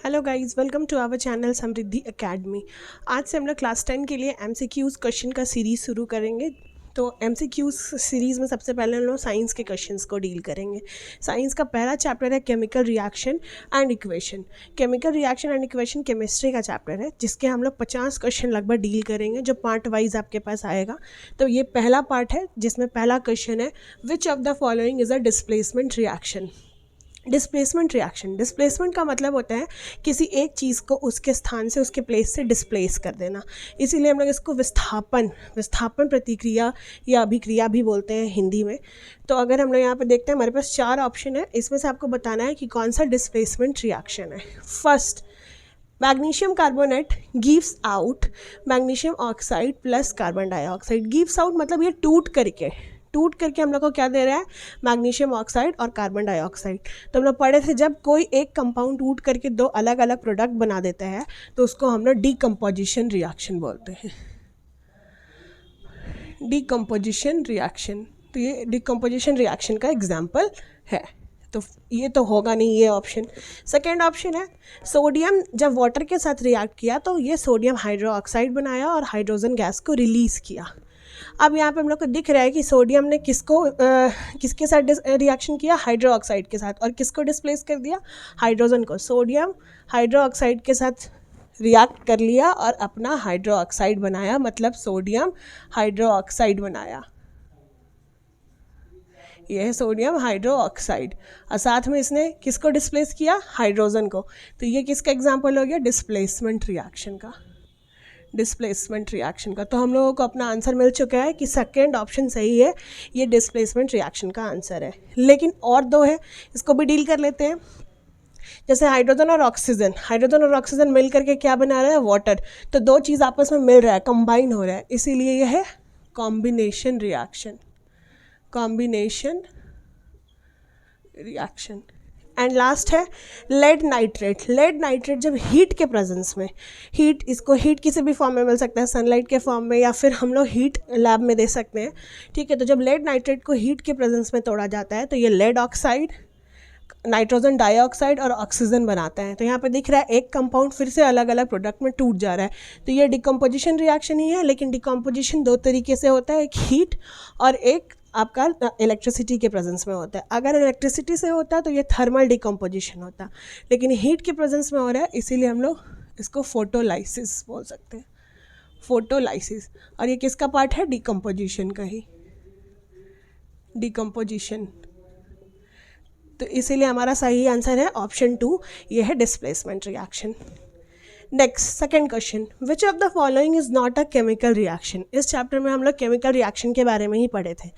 Hello guys, welcome to our channel Samriddhi Academy. आज से हम लोग क्लास 10 के लिए एमसीक्यूज़ क्वेश्चन का सीरीज़ शुरू करेंगे। तो एमसीक्यूज़ सीरीज़ में सबसे पहले हम लोग साइंस के क्वेश्चंस को डील करेंगे। साइंस का पहला चैप्टर है chemical reaction and equation. Chemical reaction and equation chemistry का चैप्टर है, जिसके हम लोग 50 क्वेश्चन लगभग डील करेंगे, जो पार्ट वाइज आपके पास आएगा। तो ये पहला पार्ट है, जिसमें पहला क्वेश्चन है, which of the following is a displacement reaction. Displacement reaction, displacement का मतलब होता है किसी एक चीज़ को उसके स्थान से, उसके प्लेस से डिस्प्लेस कर देना। इसीलिए हम लोग इसको विस्थापन प्रतिक्रिया या अभिक्रिया भी बोलते हैं हिंदी में। तो अगर हम लोग यहाँ पे देखते हैं, हमारे पास 4 ऑप्शन है, इसमें से आपको बताना है कि कौन सा डिस्प्लेसमेंट रिएक्शन है। First, magnesium carbonate gives out magnesium oxide plus carbon dioxide. Gives out मतलब ये टूट करके हम लोग को क्या दे रहा है, मैग्नीशियम ऑक्साइड और कार्बन डाइऑक्साइड। तो हम लोग पढ़े थे, जब कोई एक कंपाउंड टूट करके दो अलग अलग प्रोडक्ट बना देता है तो उसको हम लोग डीकम्पोजिशन रिएक्शन बोलते हैं। डीकम्पोजिशन रिएक्शन, तो ये डीकम्पोजिशन रिएक्शन का एग्जाम्पल है। तो ये तो होगा नहीं ये ऑप्शन। सेकेंड ऑप्शन है, सोडियम जब वाटर के साथ रिएक्ट किया तो ये सोडियम हाइड्रोक्साइड बनाया और हाइड्रोजन गैस को रिलीज़ किया। अब यहाँ पे हम लोग को दिख रहा है कि सोडियम ने किसके साथ रिएक्शन किया, हाइड्रोक्साइड के साथ, और किसको डिस्प्लेस कर दिया, हाइड्रोजन को। सोडियम हाइड्रोक्साइड के साथ रिएक्ट कर लिया और अपना हाइड्रोक्साइड बनाया, मतलब सोडियम हाइड्रोक्साइड बनाया। यह है सोडियम हाइड्रोक्साइड, और साथ में इसने किसको डिस्प्लेस किया, हाइड्रोजन को। तो ये किसका एग्जाम्पल हो गया, डिस्प्लेसमेंट रिएक्शन का। डिस्प्लेसमेंट रिएक्शन का। तो हम लोगों को अपना आंसर मिल चुका है कि सेकेंड ऑप्शन सही है, ये डिस्प्लेसमेंट रिएक्शन का आंसर है। लेकिन और दो है, इसको भी डील कर लेते हैं। जैसे हाइड्रोजन और ऑक्सीजन मिल करके क्या बना रहा है, वाटर। तो दो चीज़ आपस में मिल रहा है, कंबाइन हो रहा है, इसीलिए यह है कॉम्बिनेशन रिएक्शन। एंड लास्ट है लेड नाइट्रेट जब हीट के प्रेजेंस में, हीट किसी भी फॉर्म में मिल सकता है, सनलाइट के फॉर्म में, या फिर हम लोग हीट लैब में दे सकते हैं, ठीक है। तो जब लेड नाइट्रेट को हीट के प्रेजेंस में तोड़ा जाता है तो ये लेड ऑक्साइड, नाइट्रोजन डाइऑक्साइड और ऑक्सीजन बनाता है। तो यहाँ पे दिख रहा है एक कंपाउंड फिर से अलग अलग प्रोडक्ट में टूट जा रहा है। तो ये डिकम्पोजिशन रिएक्शन ही है, लेकिन डिकम्पोजिशन दो तरीके से होता है, एक हीट और एक आपका इलेक्ट्रिसिटी के प्रेजेंस में होता है। अगर इलेक्ट्रिसिटी से होता है तो ये थर्मल डिकम्पोजिशन होता है, लेकिन हीट के प्रेजेंस में हो रहा है, इसीलिए हम लोग इसको फोटोलाइसिस बोल सकते हैं, फोटोलाइसिस। और ये किसका पार्ट है, डिकम्पोजिशन का ही, डिकम्पोजिशन। तो इसीलिए हमारा सही आंसर है ऑप्शन 2, ये है displacement reaction. Next, second question, which of the following is not a chemical reaction. इस चैप्टर में हम लोग केमिकल रिएक्शन के बारे में ही पढ़े थे।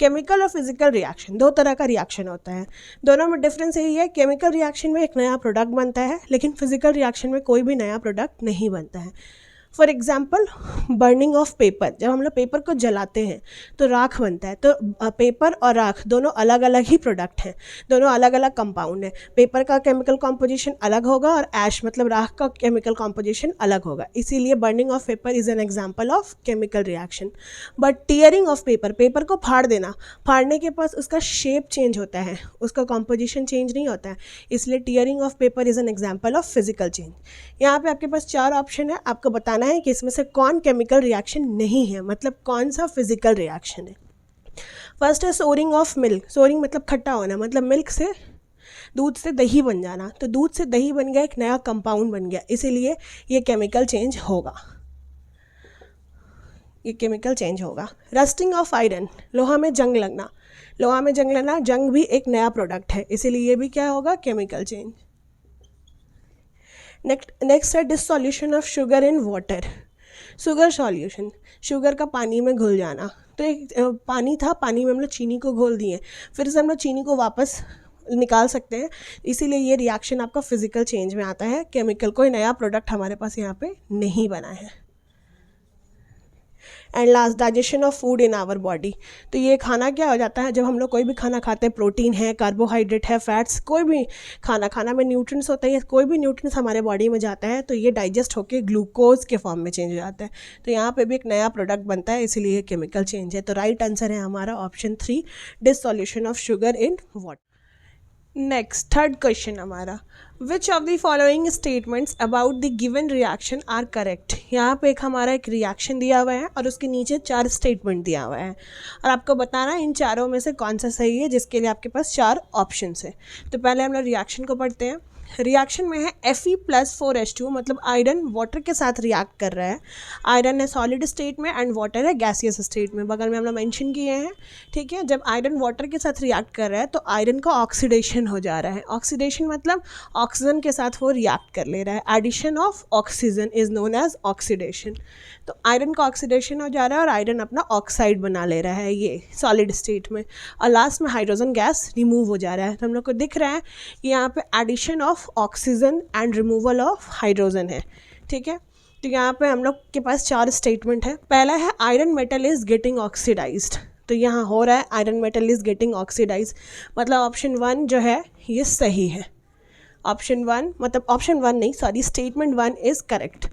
केमिकल और फिजिकल रिएक्शन, दो तरह का रिएक्शन होता है, दोनों में डिफरेंस यही है, केमिकल रिएक्शन में एक नया प्रोडक्ट बनता है, लेकिन फिजिकल रिएक्शन में कोई भी नया प्रोडक्ट नहीं बनता है। For example, burning of paper, जब हम लोग पेपर को जलाते हैं तो राख बनता है। तो पेपर और राख दोनों अलग अलग ही प्रोडक्ट हैं, दोनों अलग अलग कंपाउंड हैं। पेपर का केमिकल कॉम्पोजिशन अलग होगा और ऐश मतलब राख का केमिकल कॉम्पोजिशन अलग होगा, इसीलिए burning of paper is an example of chemical reaction. But tearing of paper को फाड़ देना, फाड़ने के पास उसका शेप चेंज होता है, उसका कॉम्पोजिशन चेंज नहीं होता है, इसलिए tearing of paper is an example of physical change. यहाँ पे आपके पास 4 ऑप्शन है, आपको बताना है कि इसमें से कौन केमिकल रिएक्शन नहीं है, मतलब कौन सा फिजिकल रिएक्शन है। फर्स्ट है सोरिंग ऑफ मिल्क। सोरिंग मतलब खट्टा होना, मतलब मिल्क से, दूध से दही बन जाना। तो दूध से दही बन गया, एक नया कंपाउंड बन गया, इसीलिए ये केमिकल चेंज होगा, ये केमिकल चेंज होगा। रस्टिंग ऑफ आयरन, लोहा में जंग लगना, जंग भी एक नया प्रोडक्ट है, इसीलिए ये भी क्या होगा, केमिकल चेंज। नेक्स्ट है dissolution of sugar in water. Sugar solution, sugar का पानी में घुल जाना। तो एक पानी था, पानी में हम लोग चीनी को घोल दिए, फिर से हम लोग चीनी को वापस निकाल सकते हैं, इसीलिए ये रिएक्शन आपका फिजिकल चेंज में आता है। केमिकल कोई नया प्रोडक्ट हमारे पास यहाँ पे नहीं बना है। And last, digestion of food in our body. तो ये खाना क्या हो जाता है, जब हम लोग कोई भी खाना खाते हैं, प्रोटीन है, कार्बोहाइड्रेट है, फैट्स, कोई भी खाना में न्यूट्रिएंट्स होता है, कोई भी न्यूट्रिएंट्स हमारे बॉडी में जाता है तो ये डाइजेस्ट होकर ग्लूकोज के फॉर्म में चेंज हो जाता है। तो यहाँ पे भी एक नया प्रोडक्ट बनता है, इसीलिए ये केमिकल चेंज है। तो राइट आंसर है हमारा option 3, dissolution of sugar in water. Next, third question हमारा, which of the following statements about the given reaction are correct. यहाँ पे हमारा एक रिएक्शन दिया हुआ है और उसके नीचे 4 स्टेटमेंट दिया हुआ है और आपको बताना है इन चारों में से कौन सा सही है, जिसके लिए आपके पास 4 ऑप्शन है। तो पहले हम लोग रिएक्शन को पढ़ते हैं। रिएक्शन में है Fe+4H2, मतलब आयरन वाटर के साथ रिएक्ट कर रहा है। आयरन है सॉलिड स्टेट में एंड वाटर है गैसियस स्टेट में, बगल में हम लोग मेंशन किए हैं। ठीक है, जब आयरन वाटर के साथ रिएक्ट कर रहा है तो आयरन का ऑक्सीडेशन हो जा रहा है। ऑक्सीडेशन मतलब ऑक्सीजन के साथ वो रिएक्ट कर ले रहा है। Addition of oxygen is known as oxidation. तो आयरन का ऑक्सीडेशन हो जा रहा है और आयरन अपना ऑक्साइड बना ले रहा है ये सॉलिड स्टेट में, और लास्ट में हाइड्रोजन गैस रिमूव हो जा रहा है। तो हम लोग को दिख रहा है कि यहाँ पे addition of oxygen and removal of hydrogen है। ठीक है, तो यहाँ पे हम लोग के पास 4 स्टेटमेंट है। पहला है iron metal is getting oxidised, तो यहाँ हो रहा है iron metal is getting oxidise, मतलब ऑप्शन 1 जो है ये सही है। ऑप्शन 1 मतलब ऑप्शन 1 नहीं sorry, statement 1 is correct.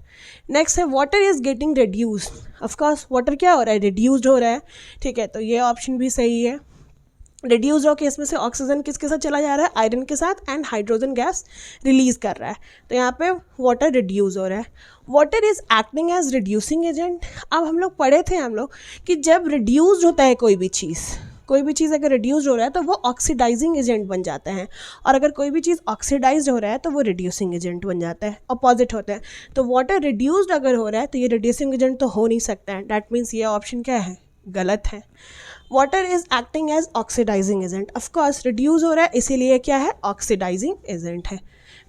Next है water is getting reduced. Of course water क्या हो रहा है, रिड्यूस्ड हो रहा है। ठीक है, तो ये ऑप्शन भी सही है। रिड्यूस हो के इसमें से ऑक्सीजन किसके साथ चला जा रहा है, आयरन के साथ, एंड हाइड्रोजन गैस रिलीज कर रहा है, तो यहाँ पे वाटर रिड्यूस हो रहा है। Water is acting as reducing agent. अब हम लोग पढ़े थे कि जब रिड्यूस होता है कोई भी चीज़ अगर रिड्यूस हो रहा है तो वो ऑक्सीडाइजिंग एजेंट बन जाता है, और अगर कोई भी चीज़ ऑक्सीडाइज हो रहा है तो वो रिड्यूसिंग एजेंट बन जाता है, अपोजिट होता है। तो वाटर रिड्यूस्ड अगर हो रहा है तो ये रिड्यूसिंग एजेंट तो हो नहीं सकता है, डैट मीन्स ये ऑप्शन क्या है, गलत है। Water is acting as oxidising agent, of course reduce हो रहा है इसीलिए क्या है, ऑक्सीडाइजिंग एजेंट है।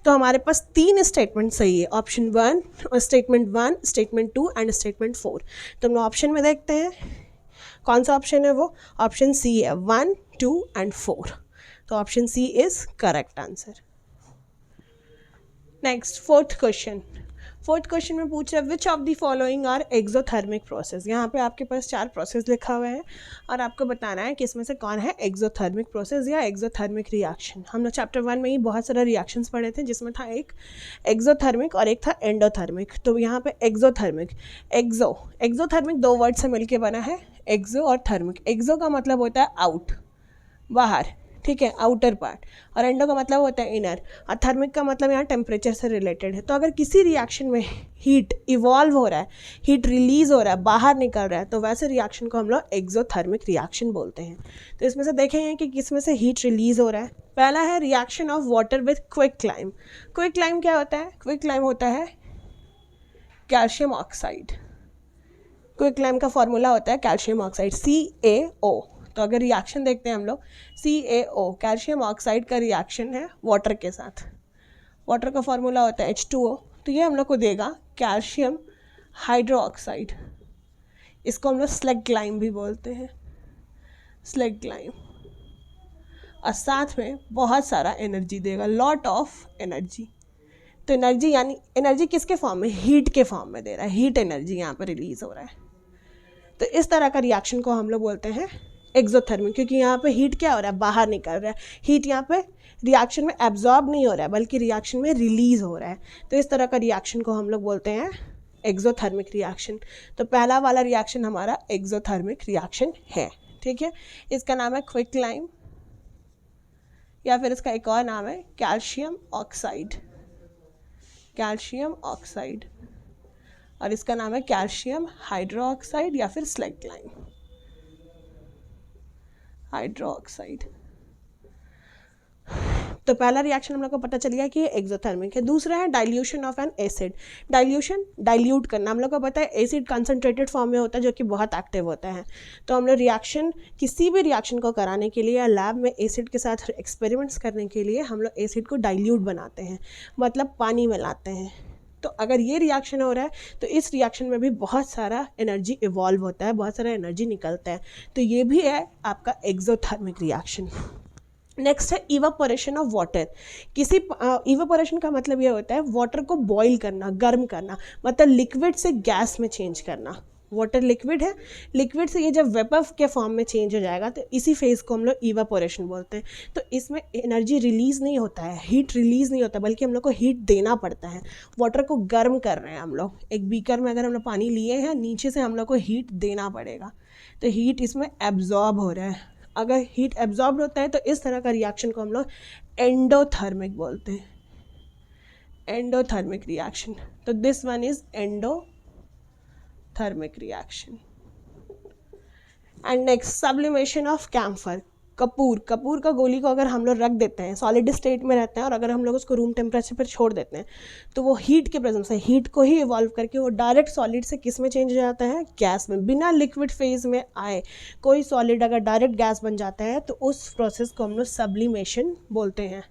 तो हमारे पास 3 स्टेटमेंट सही है, option 1, statement 1, statement 2 and statement 4। तो हम लोग ऑप्शन में देखते हैं कौन सा ऑप्शन है, वो ऑप्शन सी है, 1, 2 एंड 4। तो option C is correct answer. Next fourth question में पूछ रहा है which of the following are exothermic process. यहाँ पे आपके पास 4 प्रोसेस लिखा हुआ है और आपको बताना है कि इसमें से कौन है एक्सोथर्मिक प्रोसेस या एक्सोथर्मिक रिएक्शन। हम लोग चैप्टर 1 में ही बहुत सारे रिएक्शंस पढ़े थे, जिसमें था एक एक्सोथर्मिक और एक था एंडोथर्मिक। तो यहाँ पे एक्सोथर्मिक 2 वर्ड से मिलके बना है, एक्सो और थर्मिक। एक्सो का मतलब होता है आउट, बाहर, ठीक है, आउटर पार्ट, और एंडो का मतलब होता है इनर, और थर्मिक का मतलब यहाँ टेम्परेचर से रिलेटेड है। तो अगर किसी रिएक्शन में हीट इवॉल्व हो रहा है, हीट रिलीज हो रहा है, बाहर निकल रहा है, तो वैसे रिएक्शन को हम लोग एक्सोथर्मिक रिएक्शन बोलते हैं। तो इसमें से देखेंगे कि किसमें से हीट रिलीज हो रहा है। पहला है reaction of water with quicklime. Quicklime क्या होता है, क्विकलाइम होता है कैल्शियम ऑक्साइड। क्विकलाइम का फॉर्मूला होता है कैल्शियम ऑक्साइड, CaO। तो अगर रिएक्शन देखते हैं हम लोग, CaO कैल्शियम ऑक्साइड का रिएक्शन है वाटर के साथ। वाटर का फॉर्मूला होता है H2O, तो ये हम लोग को देगा कैल्शियम हाइड्रो ऑक्साइड। इसको हम लोग स्लेग-लाइम भी बोलते हैं, स्लेग-लाइम। और साथ में बहुत सारा एनर्जी देगा, लॉट ऑफ एनर्जी। तो एनर्जी यानी एनर्जी किसके फॉर्म में, हीट के फॉर्म में दे रहा है, हीट एनर्जी यहाँ पर रिलीज हो रहा है। तो इस तरह का रिएक्शन को हम लोग बोलते हैं एक्सोथर्मिक, क्योंकि यहाँ पे हीट क्या हो रहा है, बाहर निकल रहा है। हीट यहाँ पे रिएक्शन में एब्जॉर्ब नहीं हो रहा है, बल्कि रिएक्शन में रिलीज हो रहा है। तो इस तरह का रिएक्शन को हम लोग बोलते हैं एक्सोथर्मिक रिएक्शन। तो पहला वाला रिएक्शन हमारा एक्सोथर्मिक रिएक्शन है, ठीक है। इसका नाम है क्विकलाइम, या फिर इसका एक और नाम है कैल्शियम ऑक्साइड, कैल्शियम ऑक्साइड, और इसका नाम है कैल्शियम हाइड्रो ऑक्साइड या फिर स्लेग-लाइम हाइड्रो ऑक्साइड। तो पहला रिएक्शन हम लोग को पता चल गया कि ये एक्सोथर्मिक है। दूसरा है dilution of N acid. Dilution, dilute करना। हम लोग को पता है एसिड कंसनट्रेटेड फॉर्म में होता है, जो कि बहुत एक्टिव होता है। तो हम लोग रिएक्शन, किसी भी रिएक्शन को कराने के लिए या लैब में एसिड के साथ एक्सपेरिमेंट्स करने के लिए हम लोग एसिड को डाइल्यूट बनाते हैं, मतलब पानी मिलाते हैं। तो अगर ये रिएक्शन हो रहा है तो इस रिएक्शन में भी बहुत सारा एनर्जी इवॉल्व होता है, बहुत सारा एनर्जी निकलता है। तो ये भी है आपका एक्सोथर्मिक रिएक्शन। नेक्स्ट है इवापोरेशन ऑफ वाटर। किसी इवापोरेशन का मतलब ये होता है वाटर को बॉईल करना, गर्म करना, मतलब लिक्विड से गैस में चेंज करना। वाटर लिक्विड है, लिक्विड से ये जब वेपर के फॉर्म में चेंज हो जाएगा तो इसी फेज़ को हम लोग इवापोरेशन बोलते हैं। तो इसमें एनर्जी रिलीज़ नहीं होता है, हीट रिलीज़ नहीं होता, बल्कि हम लोग को हीट देना पड़ता है। वाटर को गर्म कर रहे हैं हम लोग, एक बीकर में अगर हम लोग पानी लिए हैं, नीचे से हम लोग को हीट देना पड़ेगा, तो हीट इसमें एब्जॉर्ब हो रहा है। अगर हीट एब्जॉर्ब होता है तो इस तरह का रिएक्शन को हम लोग एंडोथर्मिक बोलते हैं, endothermic reaction. So this one is endothermic reaction. And next, sublimation of camphor. Kapoor का गोली को अगर हम लोग रख देते हैं, सॉलिड स्टेट में रहते हैं, और अगर हम लोग उसको रूम टेम्परेचर पर छोड़ देते हैं तो वो हीट के प्रेजेंस से, हीट को ही इवॉल्व करके वो डायरेक्ट सॉलिड से किस में चेंज हो जाता है, गैस में, बिना लिक्विड फेज में आए कोई सॉलिड अगर डायरेक्ट गैस बन जाता है तो उस प्रोसेस को हम लोग सब्लिमेशन बोलते हैं.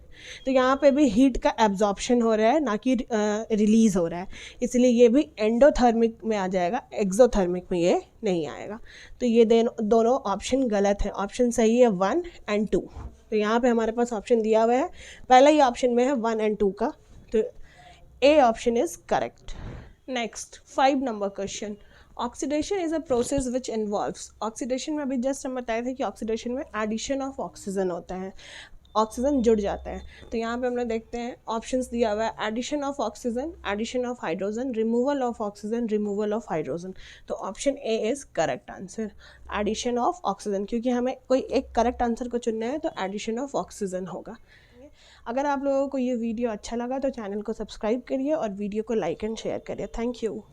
तो यहाँ पे भी हीट का एब्जॉर्प्शन हो रहा है, ना कि रिलीज़ हो रहा है, इसलिए ये भी एंडोथर्मिक में आ जाएगा, एक्सोथर्मिक में ये नहीं आएगा. तो ये दोनों ऑप्शन गलत है. ऑप्शन सही है 1 and 2. तो यहाँ पे हमारे पास ऑप्शन दिया हुआ है, पहला ही ऑप्शन में है 1 and 2 का, तो A option is correct. Next 5 number question. Oxidation is a process which involves. Oxidation में अभी जस्ट हम बताए थे कि ऑक्सीडेशन में एडिशन ऑफ ऑक्सीजन होता है, ऑक्सीजन जुड़ जाता है. तो यहाँ पे हम लोग देखते हैं ऑप्शंस दिया हुआ है, addition of oxygen, addition of hydrogen, removal of oxygen, removal of hydrogen. तो option A is correct answer, addition of oxygen, क्योंकि हमें कोई एक करेक्ट आंसर को चुनना है तो एडिशन ऑफ ऑक्सीजन होगा. अगर आप लोगों को ये वीडियो अच्छा लगा तो चैनल को सब्सक्राइब करिए और वीडियो को लाइक एंड शेयर करिए. Thank you.